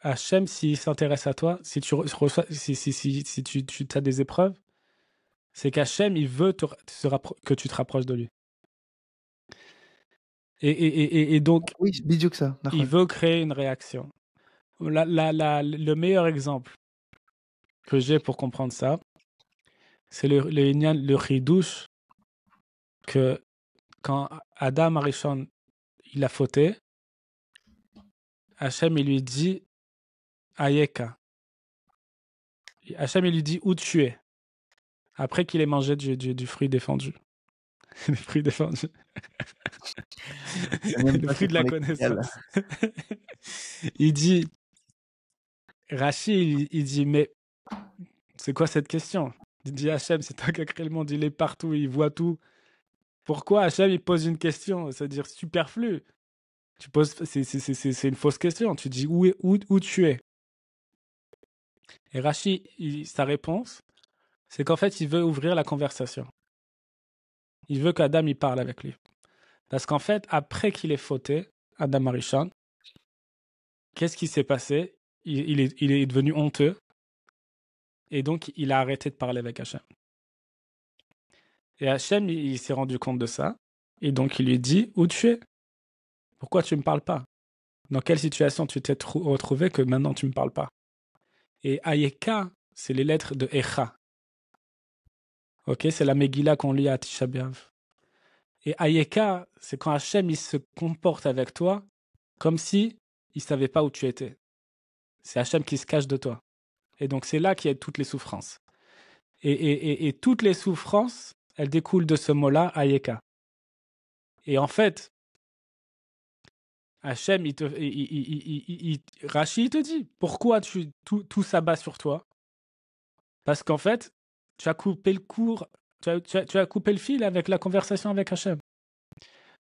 Hachem, s'il s'intéresse à toi, si tu reçois, si tu as des épreuves, c'est qu'Hachem, il veut que tu te rapproches de lui. Et donc, Oui, bidou que ça. il veut créer une réaction. Le meilleur exemple que j'ai pour comprendre ça, c'est le chidouche que quand Adam Arishon, il a fauté, Hachem, il lui dit Ayeka. Hachem, il lui dit où tu es, après qu'il ait mangé du fruit défendu. Le fruit défendu. Le fruit de la connaissance. Il dit, Rachid, il dit, mais c'est quoi cette question? Il dit, Hachem, c'est toi qui as créé le monde, il est partout, il voit tout. Pourquoi Hachem, il pose une question? C'est-à-dire superflu. C'est une fausse question. Tu dis où tu es. Et Rachid, sa réponse, c'est qu'en fait, il veut ouvrir la conversation. Il veut qu'Adam il parle avec lui. Parce qu'en fait, après qu'il ait fauté, Adam Arishon, qu'est-ce qui s'est passé? Il est devenu honteux. Et donc, il a arrêté de parler avec Hachem. Et Hachem, il s'est rendu compte de ça. Et donc, il lui dit, où tu es? Pourquoi tu ne me parles pas? Dans quelle situation tu t'es retrouvé que maintenant tu ne me parles pas? Et Ayeka, c'est les lettres de Echa. Ok, c'est la Megillah qu'on lit à Tisha B'Av. Et Ayeka, c'est quand Hachem il se comporte avec toi comme si il savait pas où tu étais. C'est Hachem qui se cache de toi. Et donc c'est là qu'il y a toutes les souffrances. Et toutes les souffrances, elles découlent de ce mot-là, Ayeka. Et en fait, Hachem, Rashi, il te dit, pourquoi tout s'abat sur toi? Parce qu'en fait, tu as coupé le cours, tu as coupé le fil avec la conversation avec Hachem.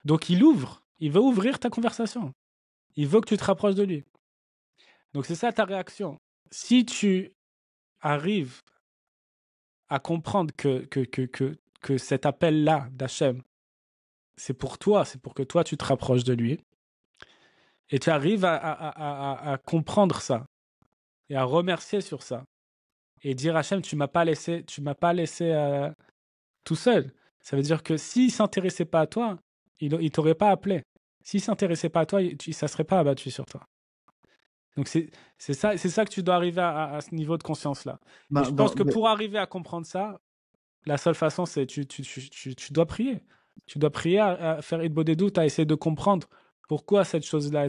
Donc il veut ouvrir ta conversation. Il veut que tu te rapproches de lui. Donc c'est ça ta réaction. Si tu arrives à comprendre que cet appel-là d'Hachem, c'est pour toi, c'est pour que toi, tu te rapproches de lui. Et tu arrives à comprendre ça et à remercier sur ça. Et dire Hachem, tu m'as pas laissé tout seul. Ça veut dire que s'il s'intéressait pas à toi, il t'aurait pas appelé. S'il s'intéressait pas à toi, ça serait pas abattu sur toi. Donc c'est ça que tu dois arriver à ce niveau de conscience-là. Et je pense que pour arriver à comprendre ça, la seule façon, c'est tu dois prier. Tu dois prier à faire Idbo des doutes, à essayer de comprendre pourquoi cette chose-là,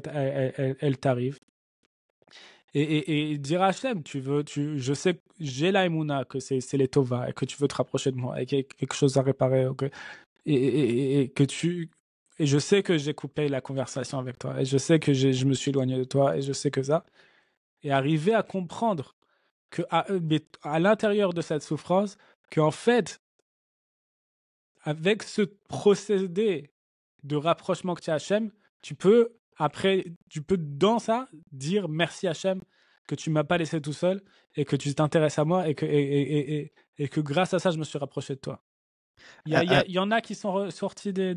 elle t'arrive. Et dire à Hachem, je sais que j'ai la Emouna, que c'est les Tova, et que tu veux te rapprocher de moi, et qu'il y a quelque chose à réparer, okay, et je sais que j'ai coupé la conversation avec toi, et je sais que je me suis éloigné de toi, et je sais que ça. Et arriver à comprendre que à l'intérieur de cette souffrance, qu'en fait, avec ce procédé de rapprochement que tu as Hachem, tu peux dans ça dire merci Hachem que tu m'as pas laissé tout seul et que tu t'intéresses à moi et que grâce à ça je me suis rapproché de toi. Il y en a qui sont sortis des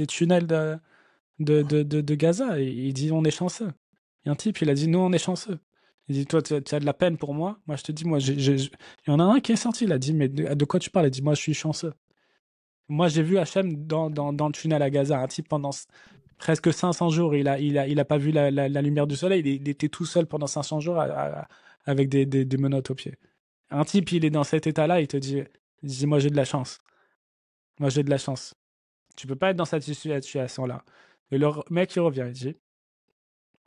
tunnels de Gaza et il dit on est chanceux. Il y a un type, il a dit nous on est chanceux. Il dit toi tu as de la peine pour moi. Moi je te dis moi il y en a un qui est sorti, il a dit mais de quoi tu parles? Il dit moi je suis chanceux. Moi, j'ai vu Hachem dans le tunnel à Gaza, un type pendant presque 500 jours. Il a pas vu la lumière du soleil. Il était tout seul pendant 500 jours avec des menottes aux pieds. Un type, il est dans cet état-là, il te dit moi, j'ai de la chance. Moi, j'ai de la chance. Tu peux pas être dans cette situation-là. Et le mec, il revient,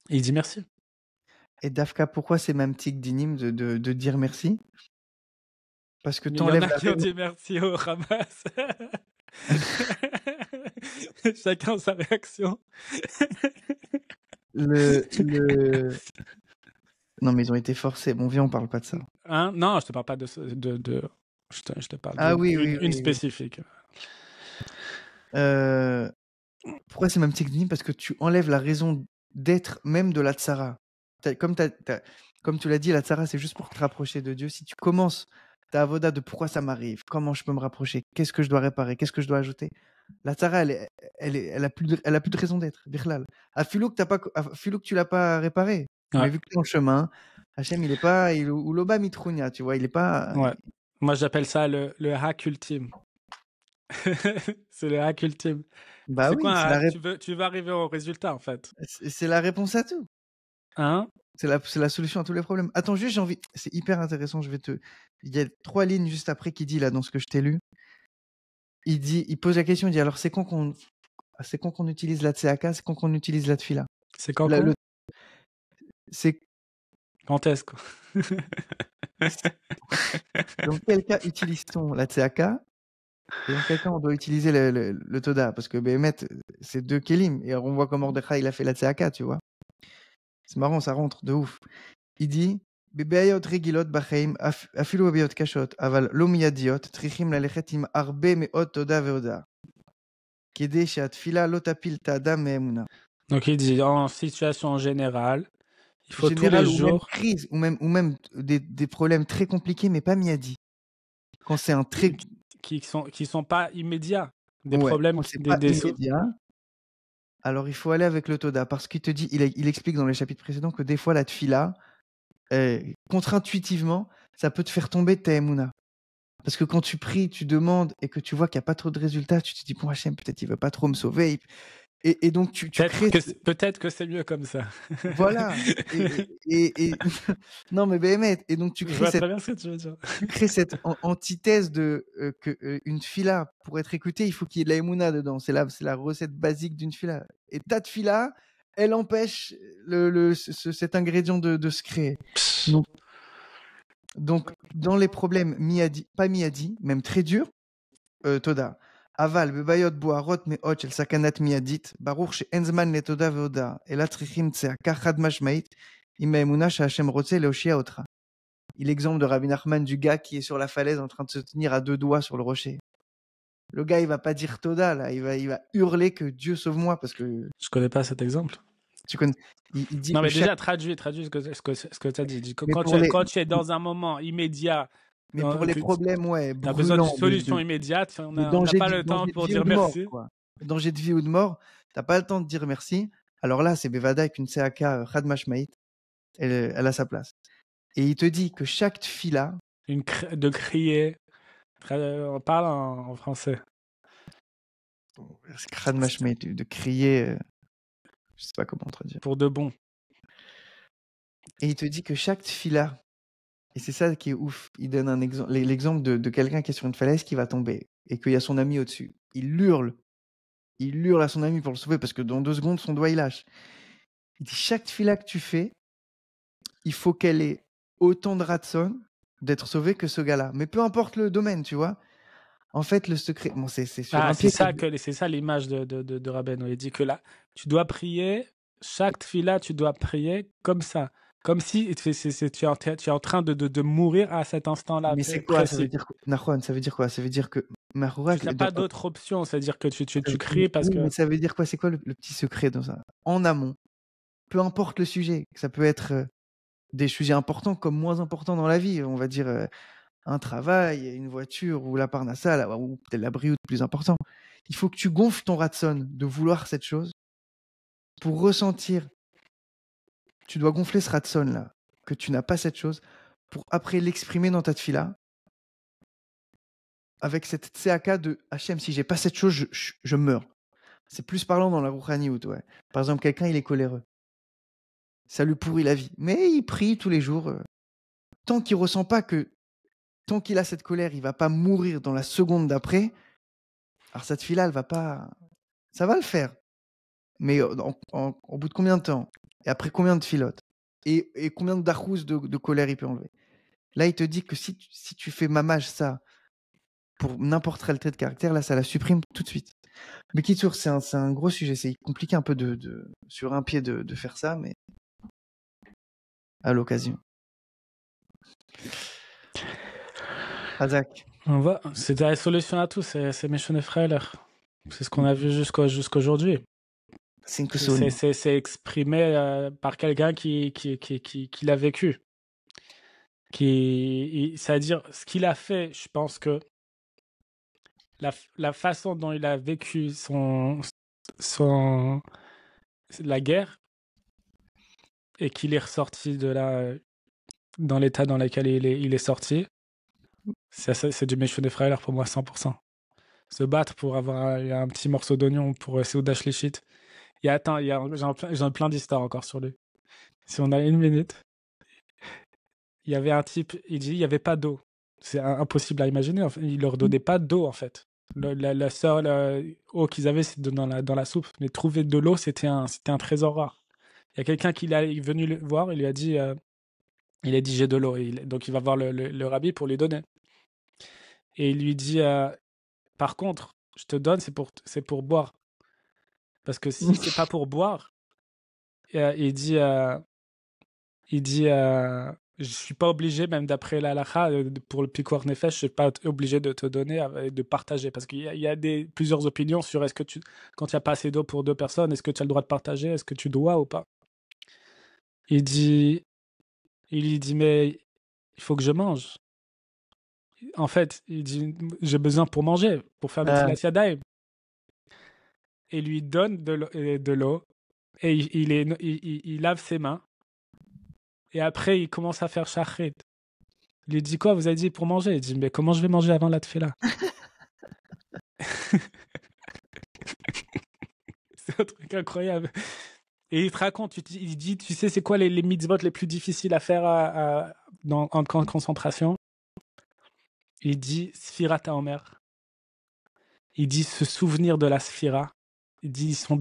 il dit merci. Et Dafka, pourquoi c'est même tic d'inim de dire merci? Parce que il y en a qui ont dit merci au Hamas. Chacun sa réaction. Non, mais ils ont été forcés. Bon, viens, on parle pas de ça. Hein? Non, je te parle pas de je te parle une spécifique. Pourquoi c'est même tic d'inim? Parce que tu enlèves la raison d'être même de la tsara. Comme tu l'as dit, la tsara, c'est juste pour te rapprocher de Dieu. Si tu commences ta avoda de pourquoi ça m'arrive, comment je peux me rapprocher, qu'est-ce que je dois réparer, qu'est-ce que je dois ajouter, la tsara, elle a plus de raison d'être. Birlal. À Philo que tu l'as pas réparé. Ouais. Mais vu que tu es en chemin, Hachem, il est pas, ou l'oba mitrounia, tu vois, il est pas. Ouais. Moi, j'appelle ça le hack ultime. C'est le hack ultime. Bah c'est oui, quoi un hack? Tu veux arriver au résultat, en fait. C'est la réponse à tout. Hein? C'est la solution à tous les problèmes. Attends, juste, c'est hyper intéressant. Il y a 3 lignes juste après qui dit, là, dans ce que je t'ai lu. Il pose la question, il dit, alors, c'est quand qu'on utilise la tseaka, c'est quand qu'on utilise la tfila. C'est quand c'est quand est-ce quoi? Dans quel cas utilise-t-on la tseaka? Et dans quel cas on doit utiliser le toda? Parce que Béhémet, c'est 2 kelim. Et on voit comme Mordechai, il a fait la tseaka, tu vois. C'est marrant, ça rentre de ouf. Il dit, Bebeayot regilot bacheim, afilu bebeayot kashot, aval lo miyadiot, trichim lalechet im arbe meot toda veoda. Kede she'atfila lo tapil ta'adam me'emuna. Donc il dit, en situation générale, il faut tous les jours... Ou même crise, ou même des problèmes très compliqués, mais pas miyadi. Quand c'est un très... Qui sont pas immédiats. Des problèmes... Quand c'est pas immédiat, alors il faut aller avec le Toda, parce qu'il te dit, il explique dans les chapitres précédents que des fois la tfila, contre-intuitivement, ça peut te faire tomber de ta Emouna. Parce que quand tu pries, tu demandes et que tu vois qu'il n'y a pas trop de résultats, tu te dis, bon Hachem, peut-être il veut pas trop me sauver. Et donc tu crées... Peut-être que c'est mieux comme ça. Voilà. Non mais Béhémet. Et donc tu crées cette antithèse de une tfila, pour être écoutée, il faut qu'il y ait de la Emouna dedans. C'est la recette basique d'une tfila. Et ta tfila, elle empêche cet ingrédient de se créer. Donc dans les problèmes pas miyadi, même très durs, Toda. Aval, bebayot boarot meot shel sakanat miyadit, baruch she'en zman letoda veoda, ela trichim tseaka chad mashmaït, im ha'emuna she'Hashem rotze leoshia otra. Il l'exemple de Rabbi Nachman du gars qui est sur la falaise en train de se tenir à 2 doigts sur le rocher. Le gars, il va pas dire Toda, là, il va hurler que Dieu sauve-moi, parce que... Je connais pas cet exemple. Tu connais... il dit non, mais déjà, traduis ce que tu as dit. Quand tu es dans un moment immédiat Mais Non, pour les problèmes, ouais, t'as besoin d'une brûlants, solution immédiate. On n'a pas le temps danger de pour vie ou dire de mort, merci. quoi. Danger de vie ou de mort, t'as pas le temps de dire merci. Alors là, c'est Bevada avec une CAK Khad Mashmaït, elle a sa place. Et il te dit que chaque tfila, De crier. On parle en français. Khad Mashmaït, de crier, je sais pas comment traduire. Pour de bon. Et il te dit que chaque tfila, et c'est ça qui est ouf, il donne un exemple, l'exemple de quelqu'un qui est sur une falaise qui va tomber et qu'il y a son ami au-dessus. Il hurle à son ami pour le sauver parce que dans 2 secondes, son doigt il lâche. Il dit chaque tfila que tu fais, il faut qu'elle ait autant de ratson d'être sauvée que ce gars-là. Mais peu importe le domaine, tu vois. En fait, le secret, bon, c'est sur un pied. C'est ça l'image de Rabbeinu. Il dit que là, tu dois prier, chaque tfila, tu dois prier comme ça. Comme si tu es en train de mourir à cet instant-là Mais c'est quoi? Ça veut précis. dire Nahon, ça veut dire quoi? Ça veut dire que Tu Mahorak, n'as pas d'autre option. C'est-à-dire que tu cries parce oui, que... mais ça veut dire quoi? C'est quoi le petit secret dans ça? En amont, peu importe le sujet, ça peut être des sujets importants comme moins importants dans la vie. On va dire un travail, une voiture ou la parnassa, ou peut-être la brioute plus important. Il faut que tu gonfles ton ratson de vouloir cette chose pour ressentir. Tu dois gonfler ce ratson là, que tu n'as pas cette chose, pour après l'exprimer dans ta tfila avec cette tseaka de Hachem, si j'ai pas cette chose, je meurs. C'est plus parlant dans la rouhaniout, ouais. Par exemple, quelqu'un, il est coléreux. Ça lui pourrit la vie. Mais il prie tous les jours. Tant qu'il ressent pas que, tant qu'il a cette colère, il va pas mourir dans la seconde d'après, alors cette fille-là, elle va pas... Ça va le faire. Mais au bout de combien de temps? Et après combien de filotes? Et combien de darous de colère il peut enlever? Là, il te dit que si tu fais mamage ça pour n'importe quel trait de caractère, là, ça la supprime tout de suite. Mais Kitsour, c'est un gros sujet. C'est compliqué un peu sur un pied de faire ça, mais à l'occasion. Razak. C'est la solution à tout. C'est Meshone Freiler. C'est ce qu'on a vu jusqu'aujourd'hui. C'est exprimé par quelqu'un qui l'a vécu. C'est-à-dire, ce qu'il a fait, je pense que la façon dont il a vécu la guerre et qu'il est ressorti de là dans l'état dans lequel il est sorti, c'est du Meshone Freiler pour moi 100%. Se battre pour avoir un petit morceau d'oignon pour Seuda Shlichit. J'en ai plein d'histoires encore sur lui. Si on a 1 minute, il y avait un type, il dit il n'y avait pas d'eau. C'est impossible à imaginer. En fait. Il leur donnait pas d'eau en fait. La seule eau qu'ils avaient, c'était dans la soupe. Mais trouver de l'eau, c'était un trésor rare. Il y a quelqu'un qui est venu le voir, il lui a dit j'ai de l'eau. Donc il va voir le rabbi pour lui donner. Et il lui dit par contre, je te donne, c'est pour boire. Parce que si c'est pas pour boire, il dit je suis pas obligé, même d'après l'halakha, pour le Pikuach Nefesh, je suis pas obligé de te donner, de partager. Parce qu'il y a plusieurs opinions sur est-ce que quand il n'y a pas assez d'eau pour 2 personnes, est-ce que tu as le droit de partager? Est-ce que tu dois ou pas? Il lui dit, mais il faut que je mange. En fait, il dit, j'ai besoin pour manger, pour faire des tilas yadayim. Et il lui donne de l'eau, et il lave ses mains. Et après, il commence à faire shachrit. Il lui dit quoi? Vous avez dit pour manger? Il dit mais comment je vais manger avant la tefila? C'est un truc incroyable. Et il te raconte, il dit tu sais c'est quoi les mitzvot les plus difficiles à faire en camp de concentration? Il dit Sfirat HaOmer. Il dit se souvenir de la Sphira. Il dit ils sont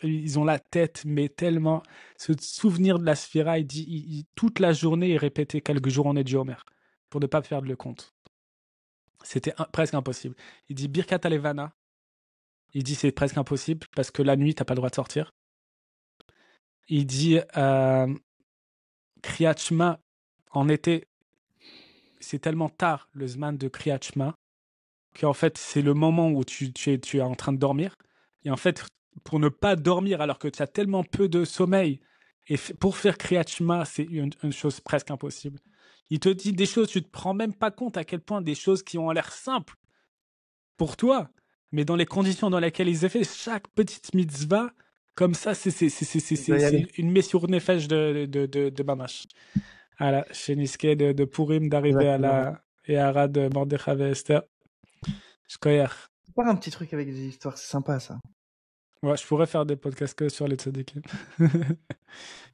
ils ont la tête mais tellement se souvenir de la Sphira. Il dit toute la journée il répétait quelques jours on est du Homer pour ne pas perdre le compte. C'était presque impossible. Il dit Birkat Alevana. Il dit c'est presque impossible parce que la nuit t'as pas le droit de sortir. Il dit Kriyat Shema en été c'est tellement tard le Zman de Kriyat Shema qu'en fait c'est le moment où tu es en train de dormir et en fait pour ne pas dormir alors que tu as tellement peu de sommeil et pour faire Kriyat Shema c'est une chose presque impossible. Il te dit des choses, tu te rends même pas compte à quel point des choses qui ont l'air simples pour toi, mais dans les conditions dans lesquelles ils ont fait chaque petite mitzvah, comme ça, c'est une messure nefesh de Mamash. Voilà, chez Niske de Purim d'arriver à Exactement. la Ehara de Mordechai et Esther. Shkoyach. Faire un petit truc avec des histoires, c'est sympa ça. Ouais, je pourrais faire des podcasts que sur les tzadikim.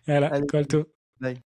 Voilà, Allez, Kolto. bye.